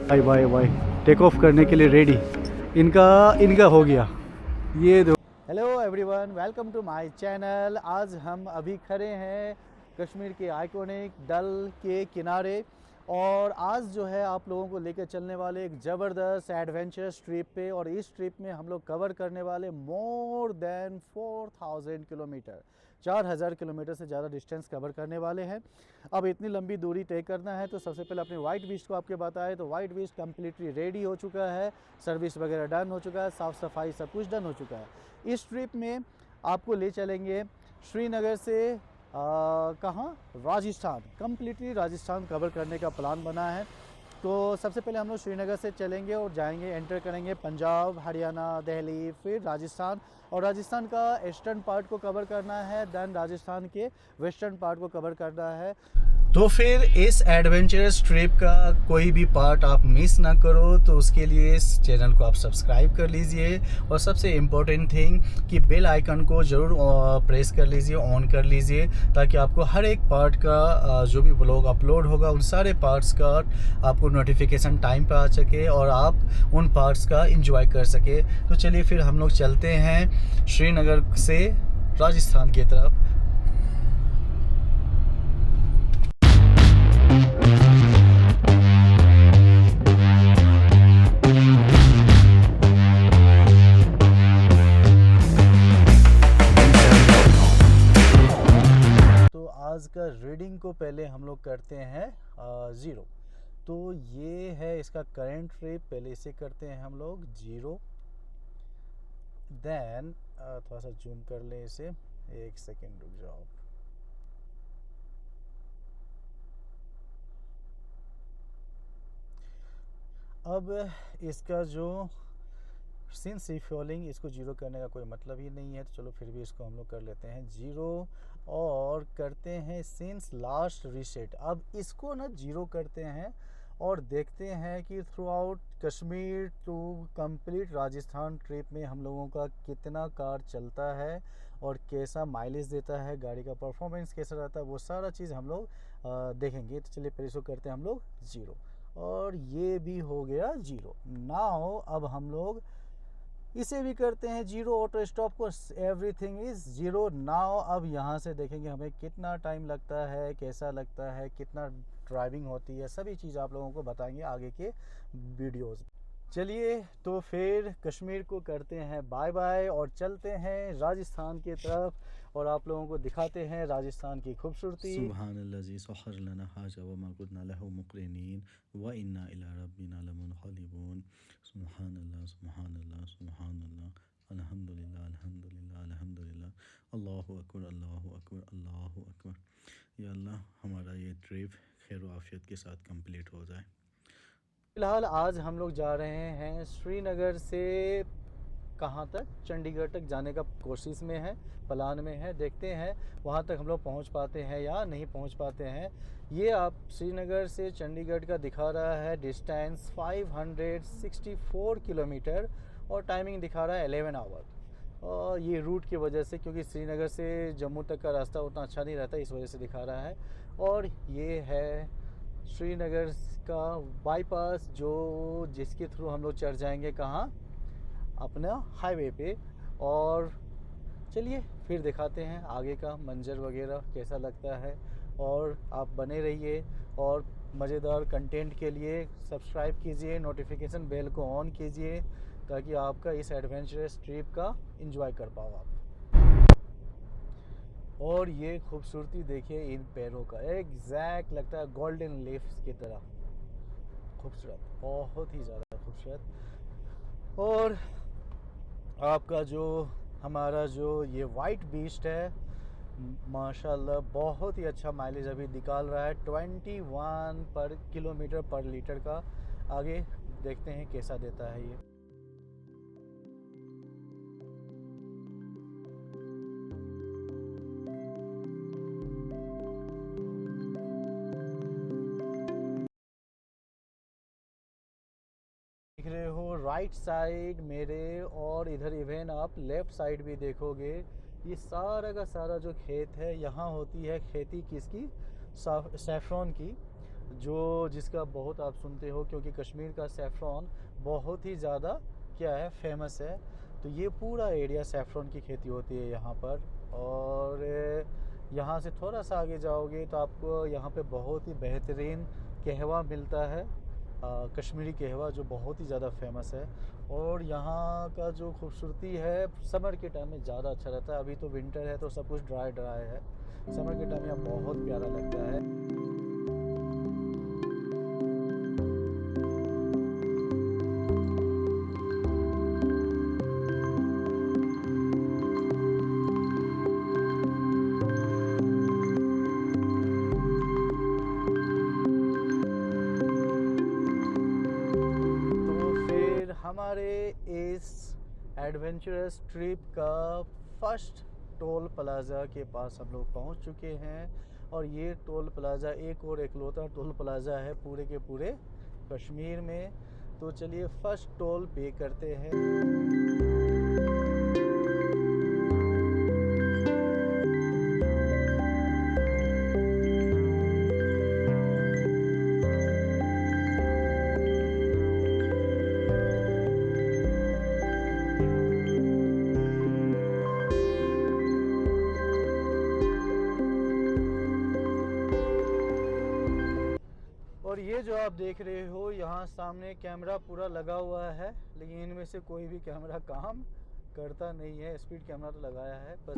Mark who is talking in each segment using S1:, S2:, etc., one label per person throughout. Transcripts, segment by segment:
S1: Bye bye bye, take off करने के लिए रेडी। इनका हो गया ये दो। Hello everyone, welcome to my channel. आज हम अभी खड़े हैं कश्मीर के आइकॉनिक डल के किनारे, और आज जो है आप लोगों को लेकर चलने वाले एक ज़बरदस्त एडवेंचरस ट्रिप पे। और इस ट्रिप में हम लोग कवर करने वाले मोर देन 4000 किलोमीटर, 4000 किलोमीटर से ज़्यादा डिस्टेंस कवर करने वाले हैं। अब इतनी लंबी दूरी तय करना है तो सबसे पहले अपने वाइट बीस्ट को आपके बताएं तो वाइट बीस्ट कम्प्लीटली रेडी हो चुका है, सर्विस वगैरह डन हो चुका है, साफ़ सफाई सब कुछ डन हो चुका है। इस ट्रिप में आपको ले चलेंगे श्रीनगर से कहाँ, राजस्थान, कम्प्लीटली राजस्थान कवर करने का प्लान बना है। तो सबसे पहले हम लोग श्रीनगर से चलेंगे और जाएंगे, एंटर करेंगे पंजाब, हरियाणा, दिल्ली, फिर राजस्थान। और राजस्थान का ईस्टर्न पार्ट को कवर करना है, देन राजस्थान के वेस्टर्न पार्ट को कवर करना है। तो फिर इस एडवेंचरस ट्रिप का कोई भी पार्ट आप मिस ना करो, तो उसके लिए इस चैनल को आप सब्सक्राइब कर लीजिए। और सबसे इम्पोर्टेंट थिंग कि बेल आइकन को ज़रूर प्रेस कर लीजिए, ऑन कर लीजिए, ताकि आपको हर एक पार्ट का जो भी ब्लॉग अपलोड होगा उन सारे पार्ट्स का आपको नोटिफिकेशन टाइम पे आ सके और आप उन पार्ट्स का एंजॉय कर सके। तो चलिए फिर हम लोग चलते हैं श्रीनगर से राजस्थान की तरफ। आज का रीडिंग को पहले हम लोग करते हैं 0। तो ये है इसका करंट ट्रिप, पहले इसे करते हैं हम लोग 0। देन थोड़ा सा जूम कर लें इसे, एक सेकेंड रुक जाओ। अब इसका जो सिंस रिफ्यूलिंग, इसको 0 करने का कोई मतलब ही नहीं है, तो चलो फिर भी इसको हम लोग कर लेते हैं 0 और करते हैं सिंस लास्ट रीसेट। अब इसको ना 0 करते हैं और देखते हैं कि throughout Kashmir to complete Rajasthan trip में हम लोगों का कितना कार चलता है और कैसा माइलेज देता है, गाड़ी का परफॉर्मेंस कैसा रहता है, वो सारा चीज़ हम लोग देखेंगे। तो चलिए फिर इसको करते हैं हम लोग 0 और ये भी हो गया 0। नाउ अब हम लोग इसे भी करते हैं 0, ऑटो स्टॉप को, एवरीथिंग इज़ 0 नाउ। अब यहाँ से देखेंगे हमें कितना टाइम लगता है, कैसा लगता है, कितना ड्राइविंग होती है, सभी चीज़ आप लोगों को बताएंगे आगे के वीडियोस। चलिए तो फिर कश्मीर को करते हैं बाय बाय और चलते हैं राजस्थान की तरफ और आप लोगों को दिखाते हैं राजस्थान की खूबसूरती।
S2: सुब्हानल्लाज़ी सख़र लना हाज़ा व मा कुन्ना लहू मुक़रिनीन व इन्ना इला रब्बिना लमुनक़लिबून। सुब्हानल्लाह सुब्हानल्लाह सुब्हानल्लाह अल्हम्दुलिल्लाह अल्हम्दुलिल्लाह अल्हम्दुलिल्लाह अल्लाहु अकबर अल्लाहु अकबर अल्लाहु अकबर। या अल्लाह हमारा ये ट्रिप खैर व आफ़ियत के साथ कंप्लीट हो जाए।
S1: फ़िलहाल आज हम लोग जा रहे हैं श्रीनगर से कहाँ तक, चंडीगढ़ तक जाने का कोशिश में है, प्लान में है। देखते हैं वहाँ तक हम लोग पहुँच पाते हैं या नहीं पहुँच पाते हैं। ये आप श्रीनगर से चंडीगढ़ का दिखा रहा है डिस्टेंस 564 किलोमीटर और टाइमिंग दिखा रहा है 11 आवर। और ये रूट की वजह से, क्योंकि श्रीनगर से जम्मू तक का रास्ता उतना अच्छा नहीं रहता, इस वजह से दिखा रहा है। और ये है श्रीनगर का बाईपास, जो जिसके थ्रू हम लोग चढ़ जाएंगे कहाँ, अपना हाईवे पे। और चलिए फिर दिखाते हैं आगे का मंजर वगैरह कैसा लगता है। और आप बने रहिए और मज़ेदार कंटेंट के लिए सब्सक्राइब कीजिए, नोटिफिकेशन बेल को ऑन कीजिए, ताकि आपका इस एडवेंचरस ट्रिप का एंजॉय कर पाओ आप। और ये खूबसूरती देखिए इन पैरों का, एग्जैक्ट लगता है गोल्डन लीव्स की तरह खूबसूरत, बहुत ही ज़्यादा खूबसूरत। और आपका जो हमारा जो ये वाइट बीस्ट है, माशाल्लाह बहुत ही अच्छा माइलेज अभी निकाल रहा है, 21 पर किलोमीटर पर लीटर का। आगे देखते हैं कैसा देता है ये। देख रहे हो राइट साइड मेरे, और इधर इवन आप लेफ्ट साइड भी देखोगे, ये सारा का सारा जो खेत है, यहाँ होती है खेती किसकी, सैफ़रॉन की, जो जिसका बहुत आप सुनते हो, क्योंकि कश्मीर का सैफ़रॉन बहुत ही ज़्यादा क्या है, फेमस है। तो ये पूरा एरिया सैफ़रॉन की खेती होती है यहाँ पर। और यहाँ से थोड़ा सा आगे जाओगे तो आपको यहाँ पे बहुत ही बेहतरीन कहवा मिलता है, कश्मीरी कहवा, जो बहुत ही ज़्यादा फेमस है। और यहाँ का जो खूबसूरती है समर के टाइम में ज़्यादा अच्छा रहता है। अभी तो विंटर है तो सब कुछ ड्राई ड्राई है, समर के टाइम यहाँ बहुत प्यारा लगता है। हमारे इस एडवेंचरस ट्रिप का फर्स्ट टोल प्लाज़ा के पास हम लोग पहुंच चुके हैं। और ये टोल प्लाज़ा एक और एकलौता टोल प्लाज़ा है पूरे के पूरे कश्मीर में। तो चलिए फर्स्ट टोल पे करते हैं। और ये जो आप देख रहे हो यहाँ सामने कैमरा पूरा लगा हुआ है, लेकिन इनमें से कोई भी कैमरा काम करता नहीं है। स्पीड कैमरा तो लगाया है पर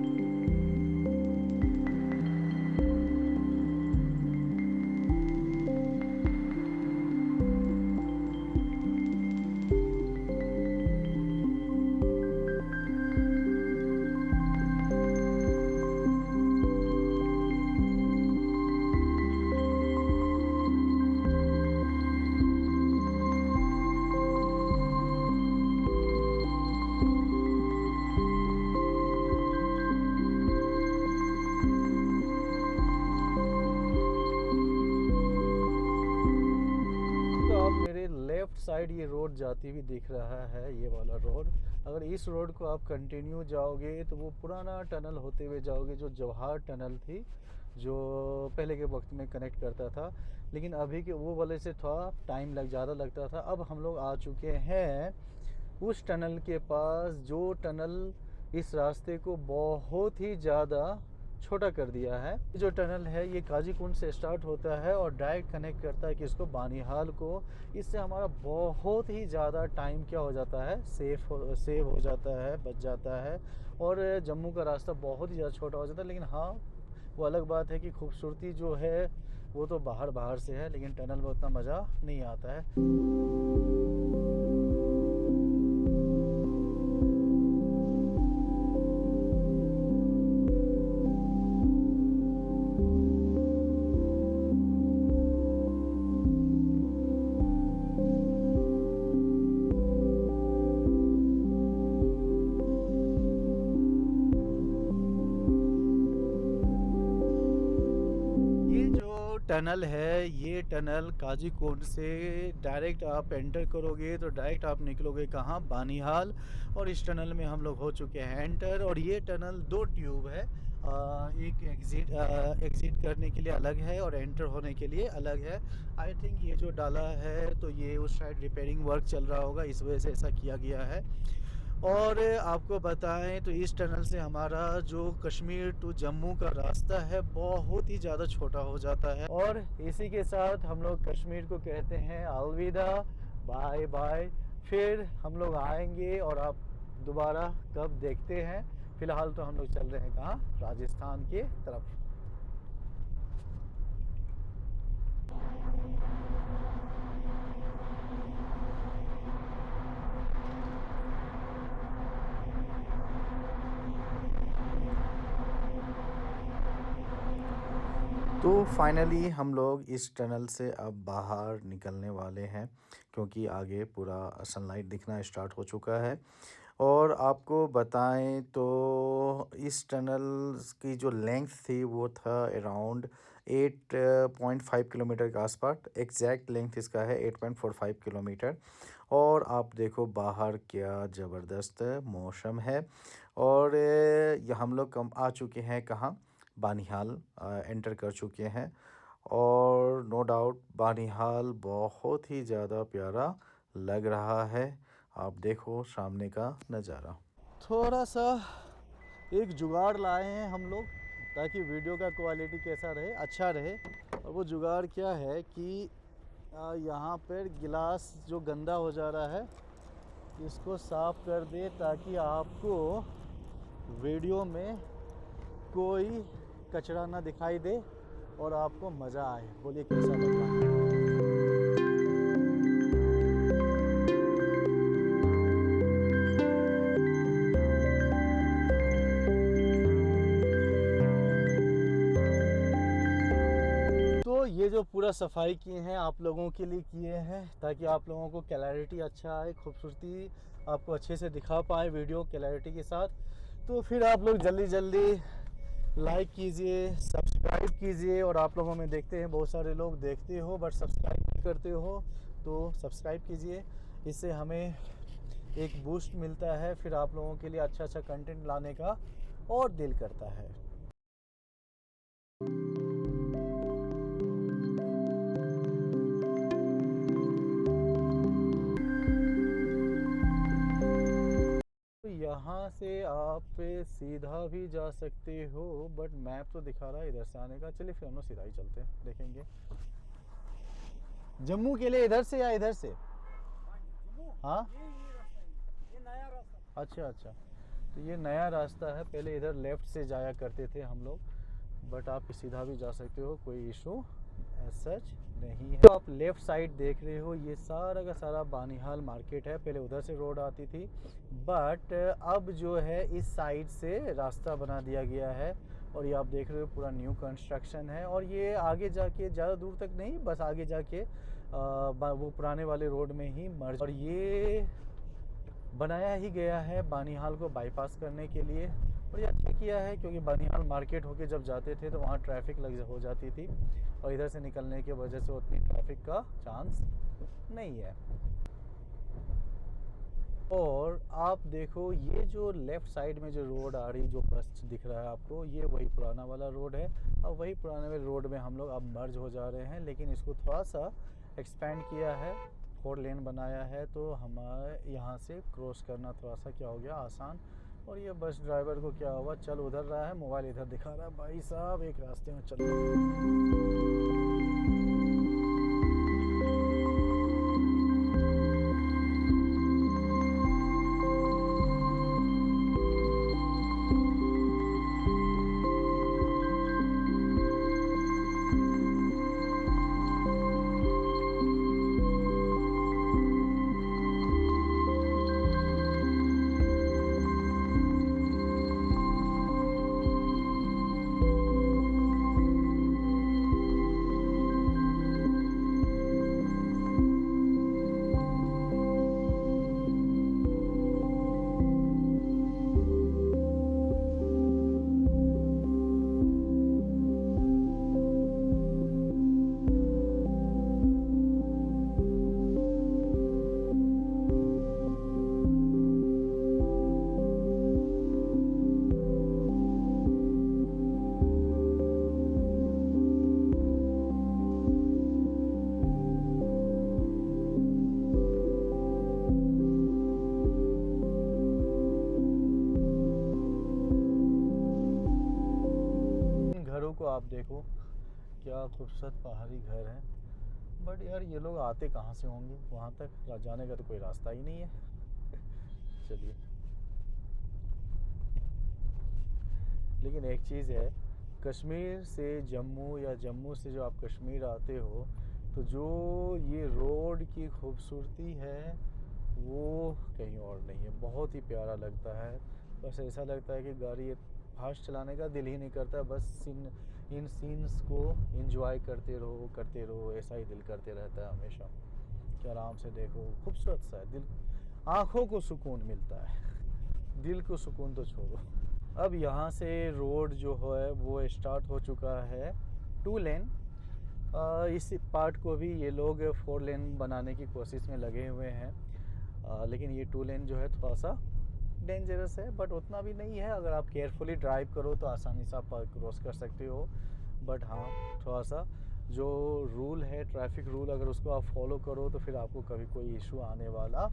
S1: साइड ये रोड जाती हुई दिख रहा है, ये वाला रोड। अगर इस रोड को आप कंटिन्यू जाओगे तो वो पुराना टनल होते हुए जाओगे, जो जवाहर टनल थी, जो पहले के वक्त में कनेक्ट करता था। लेकिन अभी के वो वाले से थोड़ा टाइम ज़्यादा लगता था। अब हम लोग आ चुके हैं उस टनल के पास, जो टनल इस रास्ते को बहुत ही ज़्यादा छोटा कर दिया है। जो टनल है ये काजी कुंड से स्टार्ट होता है और डायरेक्ट कनेक्ट करता है किसको, बानिहाल को। इससे हमारा बहुत ही ज़्यादा टाइम क्या हो जाता है, सेव हो जाता है, बच जाता है। और जम्मू का रास्ता बहुत ही ज़्यादा छोटा हो जाता है। लेकिन हाँ, वो अलग बात है कि खूबसूरती जो है वो तो बाहर बाहर से है, लेकिन टनल में उतना मज़ा नहीं आता है। टनल है, ये टनल काजी कोंड से डायरेक्ट आप एंटर करोगे तो डायरेक्ट आप निकलोगे कहाँ, बानिहाल। और इस टनल में हम लोग हो चुके हैं एंटर। और ये टनल 2 ट्यूब है, एक एग्ज़िट करने के लिए अलग है और एंटर होने के लिए अलग है। आई थिंक ये जो डाला है तो ये उस साइड रिपेयरिंग वर्क चल रहा होगा, इस वजह से ऐसा किया गया है। और आपको बताएं तो इस टनल से हमारा जो कश्मीर टू जम्मू का रास्ता है बहुत ही ज़्यादा छोटा हो जाता है। और इसी के साथ हम लोग कश्मीर को कहते हैं अलविदा, बाय बाय। फिर हम लोग आएंगे और आप दोबारा कब देखते हैं। फ़िलहाल तो हम लोग चल रहे हैं कहाँ, राजस्थान के तरफ।
S2: तो फाइनली हम लोग इस टनल से अब बाहर निकलने वाले हैं, क्योंकि आगे पूरा सनलाइट दिखना स्टार्ट हो चुका है। और आपको बताएं तो इस टनल की जो लेंथ थी वो था अराउंड 8.5 किलोमीटर के आसपास। एग्जैक्ट लेंथ इसका है 8.45 किलोमीटर। और आप देखो बाहर क्या ज़बरदस्त मौसम है। और ये हम लोग कम आ चुके हैं कहाँ, बानिहाल एंटर कर चुके हैं। और नो डाउट बानिहाल बहुत ही ज़्यादा प्यारा लग रहा है। आप देखो सामने का नज़ारा।
S1: थोड़ा सा एक जुगाड़ लाए हैं हम लोग ताकि वीडियो का क्वालिटी कैसा रहे, अच्छा रहे। और वो जुगाड़ क्या है कि यहाँ पर गिलास जो गंदा हो जा रहा है इसको साफ़ कर दे ताकि आपको वीडियो में कोई कचरा ना दिखाई दे और आपको मज़ा आए। बोलिए कैसा लग रहा है? तो ये जो पूरा सफाई किए हैं आप लोगों के लिए किए हैं ताकि आप लोगों को क्लैरिटी अच्छा आए, खूबसूरती आपको अच्छे से दिखा पाए वीडियो क्लैरिटी के साथ। तो फिर आप लोग जल्दी जल्दी लाइक कीजिए, सब्सक्राइब कीजिए। और आप लोगों में देखते हैं बहुत सारे लोग देखते हो बट सब्सक्राइब नहीं करते हो, तो सब्सक्राइब कीजिए। इससे हमें एक बूस्ट मिलता है, फिर आप लोगों के लिए अच्छा अच्छा कंटेंट लाने का और दिल करता है। यहाँ से आप सीधा भी जा सकते हो बट मैप तो दिखा रहा है इधर से आने का। चलिए फिर हम लोग सीधा ही चलते हैं, देखेंगे जम्मू के लिए इधर से या इधर से। हाँ
S3: ये नया रास्ता।
S1: अच्छा अच्छा, तो ये नया रास्ता है। पहले इधर लेफ़्ट से जाया करते थे हम लोग, बट आप सीधा भी जा सकते हो, कोई इशू सच नहीं है। तो आप लेफ़्ट साइड देख रहे हो, ये सारा का सारा बानिहाल मार्केट है। पहले उधर से रोड आती थी बट अब जो है इस साइड से रास्ता बना दिया गया है। और ये आप देख रहे हो पूरा न्यू कंस्ट्रक्शन है। और ये आगे जाके ज़्यादा दूर तक नहीं, बस आगे जाके वो पुराने वाले रोड में ही मर्ज। और ये बनाया ही गया है बानिहाल को बाईपास करने के लिए। और ये अच्छा किया है क्योंकि बानिहाल मार्केट होके जब जाते थे तो वहाँ ट्रैफिक लग हो जाती थी और इधर से निकलने की वजह से उतनी ट्रैफिक का चांस नहीं है। और आप देखो ये जो लेफ़्ट साइड में जो रोड आ रही, जो बस दिख रहा है आपको, ये वही पुराना वाला रोड है। अब वही पुराने वाले रोड में हम लोग अब मर्ज हो जा रहे हैं, लेकिन इसको थोड़ा सा एक्सपेंड किया है, 4 लेन बनाया है। तो हमारे यहाँ से क्रॉस करना थोड़ा सा क्या हो गया आसान। और ये बस ड्राइवर को क्या हुआ, चल उधर रहा है, मोबाइल इधर दिखा रहा है। भाई साहब एक रास्ते में चल। घरों को आप देखो, क्या खूबसूरत पहाड़ी घर हैं। बट यार ये लोग आते कहाँ से होंगे, वहाँ तक जाने का तो कोई रास्ता ही नहीं है। चलिए, लेकिन एक चीज़ है, कश्मीर से जम्मू या जम्मू से जो आप कश्मीर आते हो तो जो ये रोड की खूबसूरती है वो कहीं और नहीं है। बहुत ही प्यारा लगता है। बस ऐसा लगता है कि गाड़ी फास्ट चलाने का दिल ही नहीं करता, बस इन सीन्स को एंजॉय करते रहो, ऐसा ही दिल करते रहता है हमेशा कि आराम से देखो, खूबसूरत सा है, दिल आँखों को सुकून मिलता है, दिल को सुकून तो छोड़ो। अब यहाँ से रोड जो है वो स्टार्ट हो चुका है 2 लेन। इस पार्ट को भी ये लोग 4 लेन बनाने की कोशिश में लगे हुए हैं, लेकिन ये 2 लेन जो है थोड़ा सा डेंजरस है, बट उतना भी नहीं है। अगर आप केयरफुली ड्राइव करो तो आसानी से आप क्रॉस कर सकते हो। बट हाँ, थोड़ा सा जो रूल है, ट्रैफिक रूल, अगर उसको आप फॉलो करो तो फिर आपको कभी कोई इशू आने वाला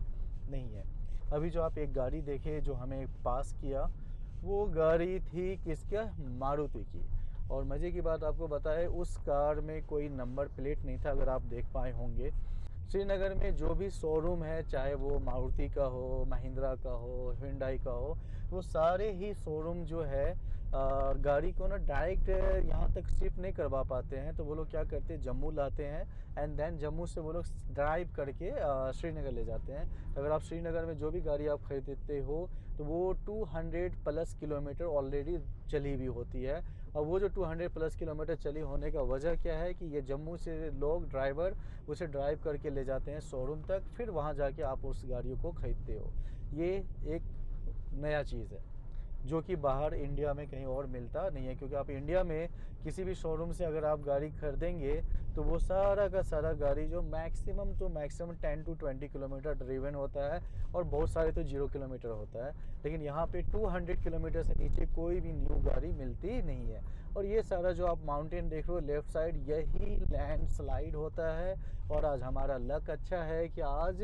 S1: नहीं है। अभी जो आप एक गाड़ी देखे जो हमें पास किया, वो गाड़ी थी किसका? मारुति की। और मज़े की बात आपको बताए, उस कार में कोई नंबर प्लेट नहीं था। अगर आप देख पाए होंगे, श्रीनगर में जो भी शोरूम है, चाहे वो मारुति का हो, महिंद्रा का हो, हुंडई का हो, वो सारे ही शोरूम जो है गाड़ी को ना डायरेक्ट यहाँ तक शिफ्ट नहीं करवा पाते हैं। तो वो लोग क्या करते हैं, जम्मू लाते हैं एंड देन जम्मू से वो लोग ड्राइव करके श्रीनगर ले जाते हैं। अगर आप श्रीनगर में जो भी गाड़ी आप खरीदते हो तो वो 200 प्लस किलोमीटर ऑलरेडी चली हुई होती है। और वो जो 200 प्लस किलोमीटर चली होने का वजह क्या है कि ये जम्मू से लोग ड्राइवर उसे ड्राइव करके ले जाते हैं शोरूम तक, फिर वहाँ जाके आप उस गाड़ियों को खरीदते हो। ये एक नया चीज़ है जो कि बाहर इंडिया में कहीं और मिलता नहीं है, क्योंकि आप इंडिया में किसी भी शोरूम से अगर आप गाड़ी खरीदेंगे तो वो सारा का सारा गाड़ी जो मैक्सिमम 10 to 20 किलोमीटर ड्रिवन होता है, और बहुत सारे तो 0 किलोमीटर होता है। लेकिन यहाँ पे 200 किलोमीटर से नीचे कोई भी न्यू गाड़ी मिलती नहीं है। और ये सारा जो आप माउंटेन देख रहे हो लेफ़्ट साइड, यही लैंडस्लाइड होता है। और आज हमारा लक अच्छा है कि आज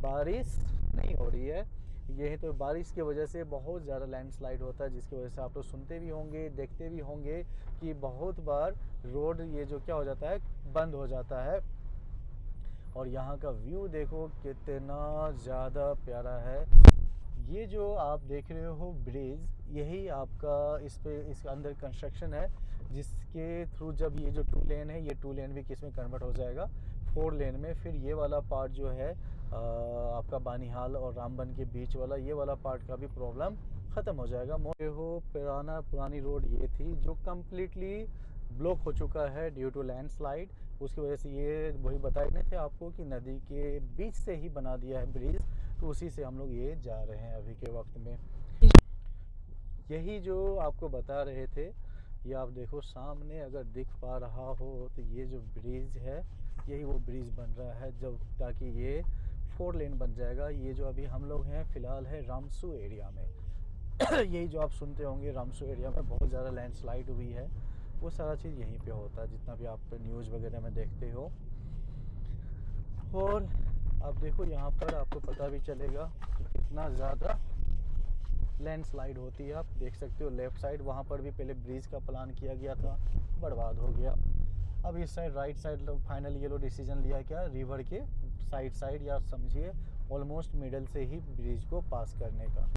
S1: बारिश नहीं हो रही है। यही तो बारिश की वजह से बहुत ज़्यादा लैंडस्लाइड होता है, जिसकी वजह से आप लोग सुनते भी होंगे, देखते भी होंगे कि बहुत बार रोड ये जो क्या हो जाता है, बंद हो जाता है। और यहाँ का व्यू देखो कितना ज़्यादा प्यारा है। ये जो आप देख रहे हो ब्रिज, यही आपका इसके अंदर कंस्ट्रक्शन है, जिसके थ्रू जब ये जो 2 लेन है, ये 2 लेन भी किस में कन्वर्ट हो जाएगा 4 लेन में। फिर ये वाला पार्ट जो है आपका बानिहाल और रामबन के बीच वाला, ये वाला पार्ट का भी प्रॉब्लम ख़त्म हो जाएगा। पुरानी रोड ये थी जो कम्प्लीटली ब्लॉक हो चुका है ड्यू टू लैंडस्लाइड। उसकी वजह से ये वही बताए नहीं थे आपको कि नदी के बीच से ही बना दिया है ब्रिज, तो उसी से हम लोग ये जा रहे हैं अभी के वक्त में। यही जो आपको बता रहे थे, ये आप देखो सामने अगर दिख पा रहा हो तो ये जो ब्रिज है, यही वो ब्रिज बन रहा है जब ताकि ये 4 लेन बन जाएगा। ये जो अभी हम लोग हैं फ़िलहाल है रामसू एरिया में। यही जो आप सुनते होंगे रामसू एरिया में बहुत ज़्यादा लैंडस्लाइड हुई है, वो सारा चीज़ यहीं पे होता है, जितना भी आप न्यूज़ वगैरह में देखते हो। और आप देखो यहाँ पर आपको पता भी चलेगा कि कितना ज़्यादा लैंडस्लाइड होती है। आप देख सकते हो लेफ़्ट साइड, वहाँ पर भी पहले ब्रिज का प्लान किया गया था, बर्बाद हो गया। अब इस साइड राइट साइड फाइनली ये लोग डिसीजन लिया क्या, रिवर के साइड या समझिए ऑलमोस्ट मिडल से ही ब्रिज को पास करने का।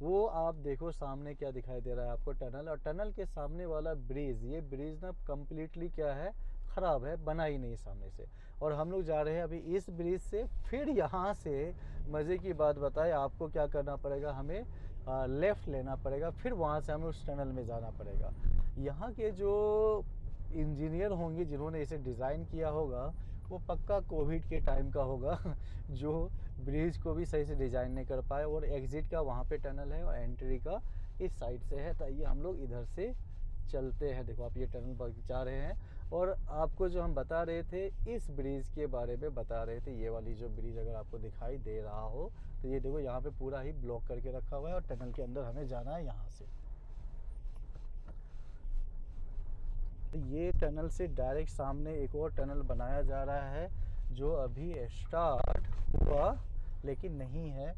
S1: वो आप देखो सामने क्या दिखाई दे रहा है आपको, टनल। और टनल के सामने वाला ब्रिज, ये ब्रिज ना कम्प्लीटली क्या है, ख़राब है, बना ही नहीं सामने से। और हम लोग जा रहे हैं अभी इस ब्रिज से, फिर यहाँ से मज़े की बात बताए आपको क्या करना पड़ेगा, हमें लेफ़्ट लेना पड़ेगा, फिर वहाँ से हमें उस टनल में जाना पड़ेगा। यहाँ के जो इंजीनियर होंगे जिन्होंने इसे डिज़ाइन किया होगा, वो पक्का कोविड के टाइम का होगा जो ब्रिज को भी सही से डिज़ाइन नहीं कर पाए। और एग्ज़िट का वहाँ पे टनल है और एंट्री का इस साइड से है। तो ये हम लोग इधर से चलते हैं। देखो आप ये टनल जा रहे हैं, और आपको जो हम बता रहे थे इस ब्रिज के बारे में बता रहे थे। ये वाली जो ब्रिज अगर आपको दिखाई दे रहा हो तो ये देखो यहाँ पे पूरा ही ब्लॉक करके रखा हुआ है, और टनल के अंदर हमें जाना है यहाँ से। ये टनल से डायरेक्ट सामने एक और टनल बनाया जा रहा है जो अभी स्टार्ट हुआ लेकिन नहीं है,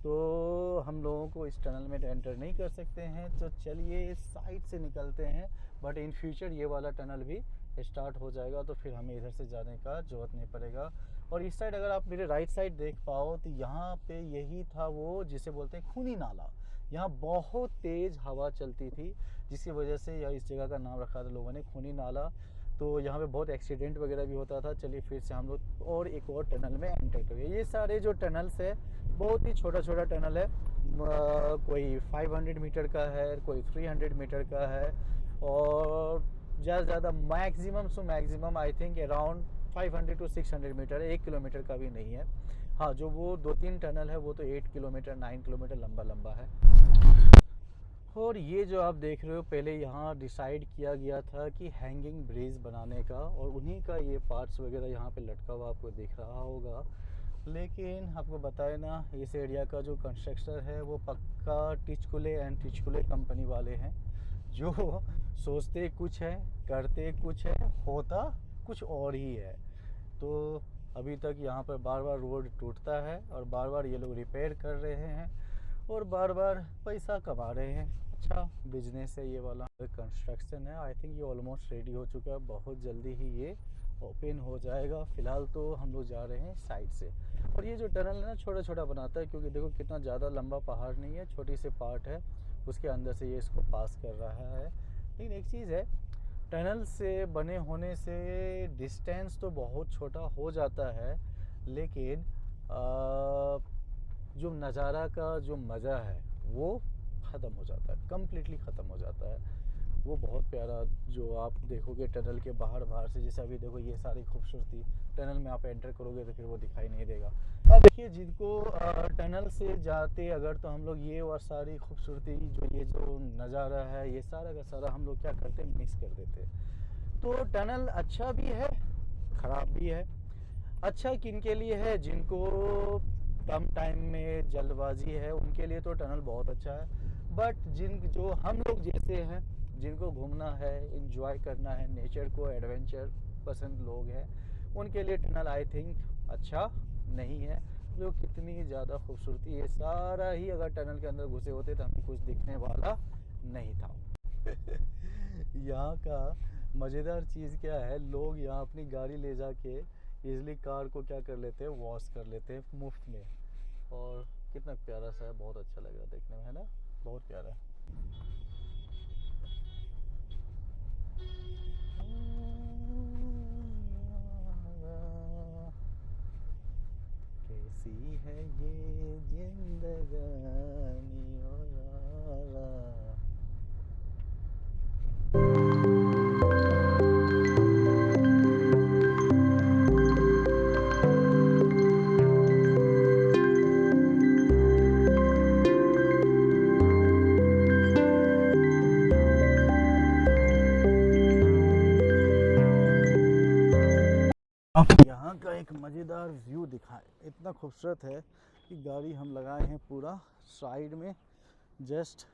S1: तो हम लोगों को इस टनल में एंटर नहीं कर सकते हैं। तो चलिए इस साइड से निकलते हैं, बट इन फ्यूचर ये वाला टनल भी स्टार्ट हो जाएगा तो फिर हमें इधर से जाने का ज़रूरत नहीं पड़ेगा। और इस साइड अगर आप मेरे राइट साइड देख पाओ तो यहाँ पे यही था वो जिसे बोलते हैं खूनी नाला। यहाँ बहुत तेज़ हवा चलती थी, जिसकी वजह से यह इस जगह का नाम रखा था लोगों ने खूनी नाला। तो यहाँ पे बहुत एक्सीडेंट वगैरह भी होता था। चलिए फिर से हम लोग और एक और टनल में एंटर करेंगे। ये सारे जो टनल्स है बहुत ही छोटा छोटा टनल है, कोई 500 मीटर का है, कोई 300 मीटर का है, और ज़्यादा से ज़्यादा maximum to maximum I think around 500 to 600 metre है, 1 किलोमीटर का भी नहीं है। हाँ, जो वो 2-3 टनल है वो तो 8 किलोमीटर 9 किलोमीटर लंबा लंबा है। और ये जो आप देख रहे हो, पहले यहाँ डिसाइड किया गया था कि हैंगिंग ब्रिज बनाने का, और उन्हीं का ये पार्ट्स वगैरह यहाँ पे लटका हुआ आपको दिख रहा होगा। लेकिन आपको बताए ना, इस एरिया का जो कंस्ट्रक्टर है वो पक्का टिचकुले एंड टिचकुले कंपनी वाले हैं, जो सोचते कुछ है, करते कुछ है, होता कुछ और ही है। तो अभी तक यहाँ पर बार बार रोड टूटता है और बार बार ये लोग रिपेयर कर रहे हैं और बार बार पैसा कमा रहे हैं। अच्छा बिजनेस है ये वाला। कंस्ट्रक्शन है, आई थिंक ये ऑलमोस्ट रेडी हो चुका है, बहुत जल्दी ही ये ओपन हो जाएगा। फ़िलहाल तो हम लोग जा रहे हैं साइड से। और ये जो टनल है ना, छोटा छोटा बनाता है, क्योंकि देखो कितना ज़्यादा लंबा पहाड़ नहीं है, छोटी सी पार्ट है, उसके अंदर से ये इसको पास कर रहा है। लेकिन एक चीज़ है, टनल से बने होने से डिस्टेंस तो बहुत छोटा हो जाता है, लेकिन जो नज़ारा का जो मज़ा है वो ख़त्म हो जाता है, कम्प्लीटली ख़त्म हो जाता है। वो बहुत प्यारा जो आप देखोगे टनल के बाहर से, जैसे अभी देखो ये सारी खूबसूरती, टनल में आप एंटर करोगे तो फिर वो दिखाई नहीं देगा। अब देखिए, जिनको टनल से जाते अगर तो हम लोग ये और सारी खूबसूरती जो ये जो नज़ारा है, ये सारा का सारा हम लोग क्या करते हैं, मिस कर देते। तो टनल अच्छा भी है, ख़राब भी है। अच्छा किन के लिए है, जिनको कम टाइम में जल्दबाजी है, उनके लिए तो टनल बहुत अच्छा है। बट जो हम लोग जैसे हैं, जिनको घूमना है, एंजॉय करना है, नेचर को एडवेंचर पसंद लोग हैं, उनके लिए टनल आई थिंक अच्छा नहीं है। लोग कितनी ज़्यादा खूबसूरती है, सारा ही अगर टनल के अंदर घुसे होते तो हमें कुछ दिखने वाला नहीं था। यहाँ का मज़ेदार चीज़ क्या है, लोग यहाँ अपनी गाड़ी ले जाके इजली कार को क्या कर लेते हैं, वॉश कर लेते हैं मुफ्त में। और कितना प्यारा सा है, बहुत अच्छा लग रहा है देखने में, है ना, बहुत प्यारा है। कैसी है ये जिंदगानी ओ यारा। यहाँ का एक मज़ेदार व्यू दिखाए, इतना खूबसूरत है कि गाड़ी हम लगाए हैं पूरा साइड में, जस्ट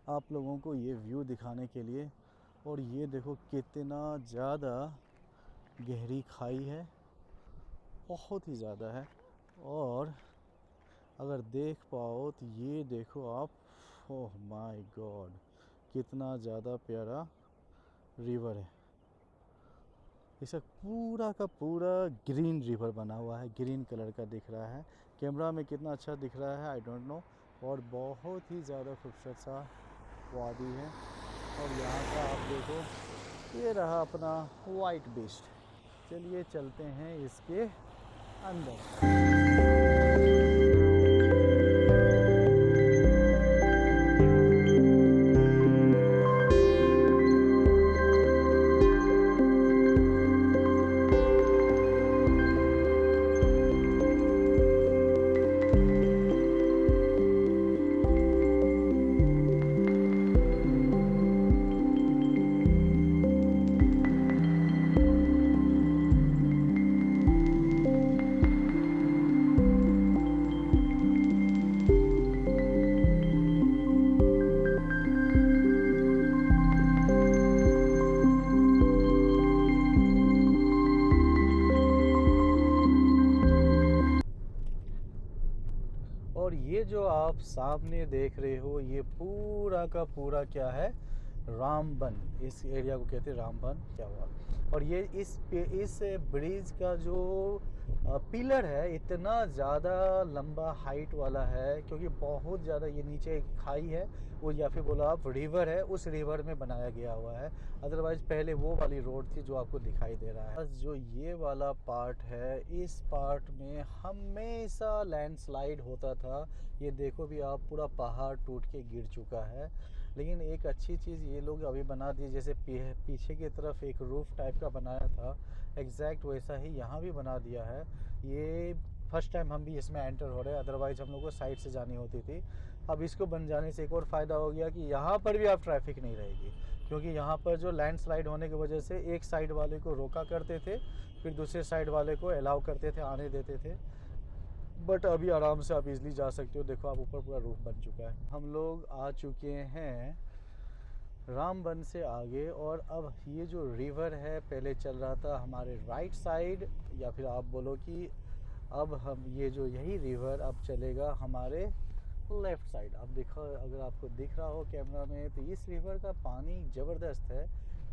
S1: आप लोगों को ये व्यू दिखाने के लिए। और ये देखो कितना ज़्यादा गहरी खाई है, बहुत ही ज़्यादा है। और अगर देख पाओ तो ये देखो आप, ओह माय गॉड, कितना ज़्यादा प्यारा रिवर है। इसका पूरा का पूरा ग्रीन रिवर बना हुआ है, ग्रीन कलर का दिख रहा है। कैमरा में कितना अच्छा दिख रहा है आई डोंट नो। और बहुत ही ज़्यादा खूबसूरत सा वादी है। और यहाँ का आप देखो, ये रहा अपना वाइट बीस्ट। चलिए चलते हैं इसके अंदर। और ये जो आप सामने देख रहे हो, ये पूरा का पूरा क्या है, रामबन। इस एरिया को कहते हैं रामबन। क्या हुआ, और ये इस ब्रिज का जो पिलर है, इतना ज़्यादा लंबा हाइट वाला है, क्योंकि बहुत ज़्यादा ये नीचे एक खाई है, वो या फिर बोला आप रिवर है, उस रिवर में बनाया गया हुआ है। अदरवाइज़ पहले वो वाली रोड थी जो आपको दिखाई दे रहा है। जो ये वाला पार्ट है, इस पार्ट में हमेशा लैंडस्लाइड होता था। ये देखो भी आप, पूरा पहाड़ टूट के गिर चुका है। लेकिन एक अच्छी चीज़ ये लोग अभी बना दी, जैसे पीछे की तरफ एक रूफ टाइप का बनाया था, एग्जैक्ट वैसा ही यहाँ भी बना दिया है। ये फर्स्ट टाइम हम भी इसमें एंटर हो रहे हैं, अदरवाइज़ हम लोग को साइड से जानी होती थी। अब इसको बन जाने से एक और फ़ायदा हो गया कि यहाँ पर भी अब ट्रैफिक नहीं रहेगी, क्योंकि यहाँ पर जो लैंडस्लाइड होने की वजह से एक साइड वाले को रोका करते थे, फिर दूसरे साइड वाले को अलाउ करते थे, आने देते थे। बट अभी आराम से आप इजली जा सकते हो। देखो आप ऊपर पूरा रूफ बन चुका है। हम लोग आ चुके हैं रामबन से आगे, और अब ये जो रिवर है पहले चल रहा था हमारे राइट साइड, या फिर आप बोलो कि अब हम ये जो यही रिवर अब चलेगा हमारे लेफ़्ट साइड। अब देखो, अगर आपको दिख रहा हो कैमरा में, तो इस रिवर का पानी ज़बरदस्त है,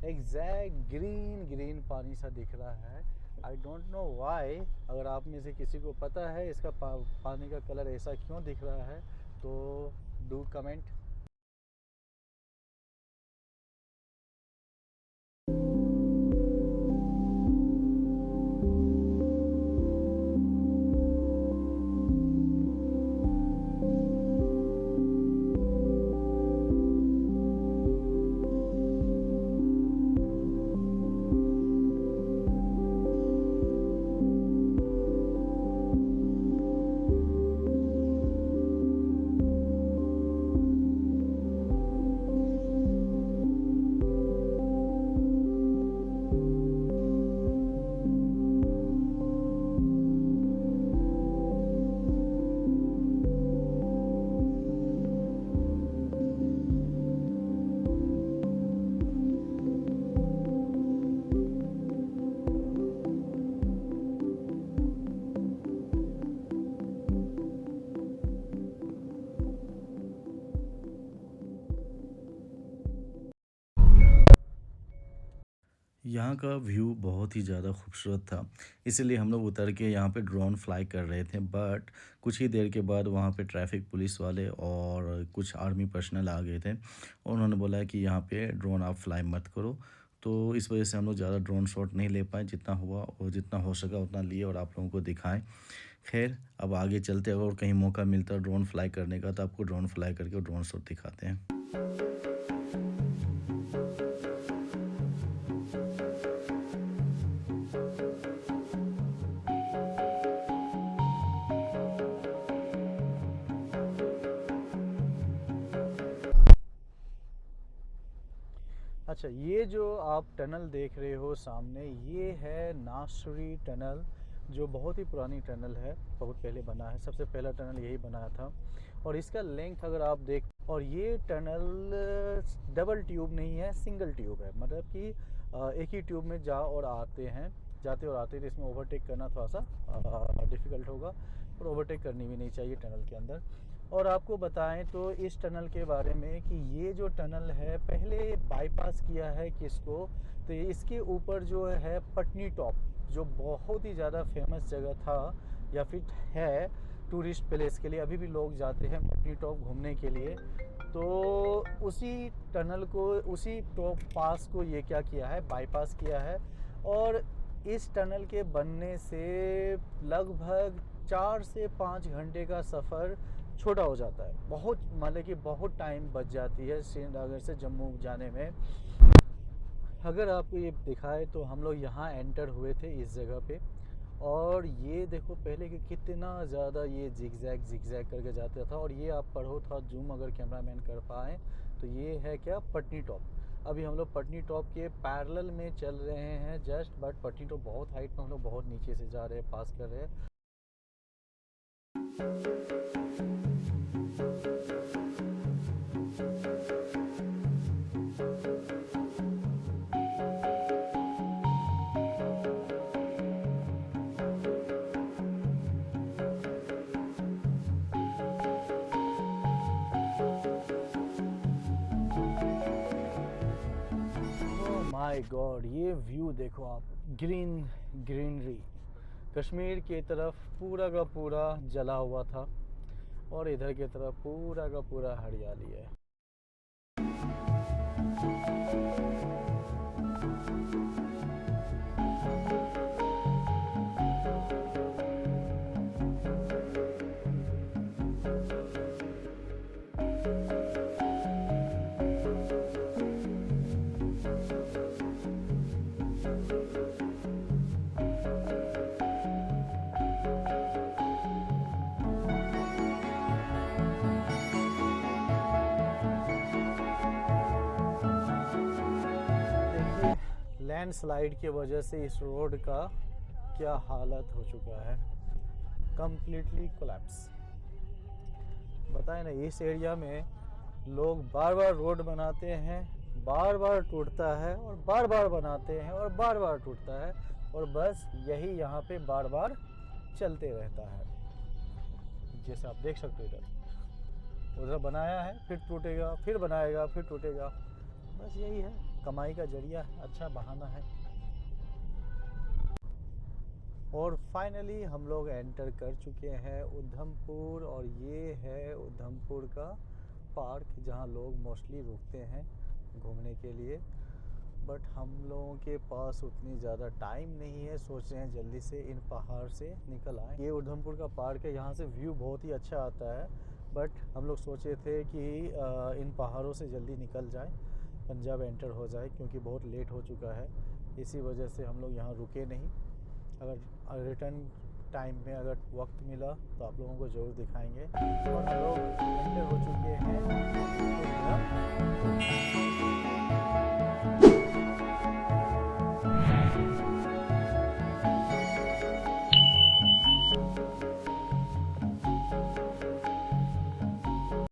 S1: एग्जैक्ट ग्रीन ग्रीन पानी सा दिख रहा है। आई डोंट नो वाई, अगर आप में से किसी को पता है इसका पानी का कलर ऐसा क्यों दिख रहा है, तो डू कमेंट।
S2: यहाँ का व्यू बहुत ही ज़्यादा खूबसूरत था, इसीलिए हम लोग उतर के यहाँ पे ड्रोन फ्लाई कर रहे थे। बट कुछ ही देर के बाद वहाँ पे ट्रैफिक पुलिस वाले और कुछ आर्मी पर्सनल आ गए थे, और उन्होंने बोला कि यहाँ पे ड्रोन आप फ्लाई मत करो। तो इस वजह से हम लोग ज़्यादा ड्रोन शॉट नहीं ले पाए, जितना हुआ और जितना हो सका उतना लिए और आप लोगों को दिखाएं। खैर, अब आगे चलते हैं, और कहीं मौका मिलता है ड्रोन फ्लाई करने का तो आपको ड्रोन फ्लाई करके ड्रोन शॉट दिखाते हैं।
S1: अच्छा, ये जो आप टनल देख रहे हो सामने, ये है नासरी टनल, जो बहुत ही पुरानी टनल है, बहुत पहले बना है, सबसे पहला टनल यही बनाया था। और इसका लेंथ अगर आप देख, और ये टनल डबल ट्यूब नहीं है, सिंगल ट्यूब है, मतलब कि एक ही ट्यूब में और आते हैं, जाते और आते हैं। तो इसमें ओवरटेक करना थोड़ा सा डिफ़िकल्ट होगा, और ओवरटेक करनी भी नहीं चाहिए टनल के अंदर। और आपको बताएं तो इस टनल के बारे में कि ये जो टनल है पहले बाईपास किया है किसको, तो इसके ऊपर जो है पटनी टॉप, जो बहुत ही ज़्यादा फेमस जगह था या फिर है टूरिस्ट प्लेस के लिए, अभी भी लोग जाते हैं पटनी टॉप घूमने के लिए। तो उसी टनल को, उसी टॉप पास को ये क्या किया है, बाईपास किया है। और इस टनल के बनने से लगभग 4 से 5 घंटे का सफ़र छोटा हो जाता है, बहुत मतलब कि बहुत टाइम बच जाती है श्रीनगर से जम्मू जाने में। अगर आपको ये दिखाए तो हम लोग यहाँ एंटर हुए थे इस जगह पे, और ये देखो पहले कि कितना ज़्यादा ये जिगजैग करके जाता था। और ये आप पढ़ो था जूम अगर कैमरामैन कर पाए, तो ये है क्या, पटनी टॉप। अभी हम लोग पटनी टॉप के पैरेलल में चल रहे हैं जस्ट, बट पटनी टॉप बहुत हाइट में, हम लोग बहुत नीचे से जा रहे हैं, पास कर रहे हैं। माय गॉड, ये व्यू देखो आप, ग्रीनरी। कश्मीर की तरफ पूरा का पूरा जला हुआ था, और इधर की तरफ पूरा का पूरा हरियाली है। लैंडस्लाइड की वजह से इस रोड का क्या हालत हो चुका है, कम्प्लीटली कोलैप्स। बताए ना, इस एरिया में लोग बार बार रोड बनाते हैं, बार बार टूटता है, और बार बार बनाते हैं और बार बार टूटता है, और बस यही यहाँ पे बार बार चलते रहता है। जैसे आप देख सकते हो, इधर उधर बनाया है, फिर टूटेगा, फिर बनाएगा, फिर टूटेगा। बस यही है, कमाई का जरिया, अच्छा बहाना है। और फाइनली हम लोग एंटर कर चुके हैं उधमपुर, और ये है उधमपुर का पार्क जहाँ लोग मोस्टली रुकते हैं घूमने के लिए। बट हम लोगों के पास उतनी ज़्यादा टाइम नहीं है, सोच रहे हैं जल्दी से इन पहाड़ से निकल आए। ये उधमपुर का पार्क है, यहाँ से व्यू बहुत ही अच्छा आता है। बट हम लोग सोचे थे कि इन पहाड़ों से जल्दी निकल जाए, पंजाब एंटर हो जाए, क्योंकि बहुत लेट हो चुका है। इसी वजह से हम लोग यहाँ रुके नहीं। अगर रिटर्न टाइम में अगर वक्त मिला तो आप लोगों को ज़रूर दिखाएंगे। और हम लोग एंटर हो चुके हैं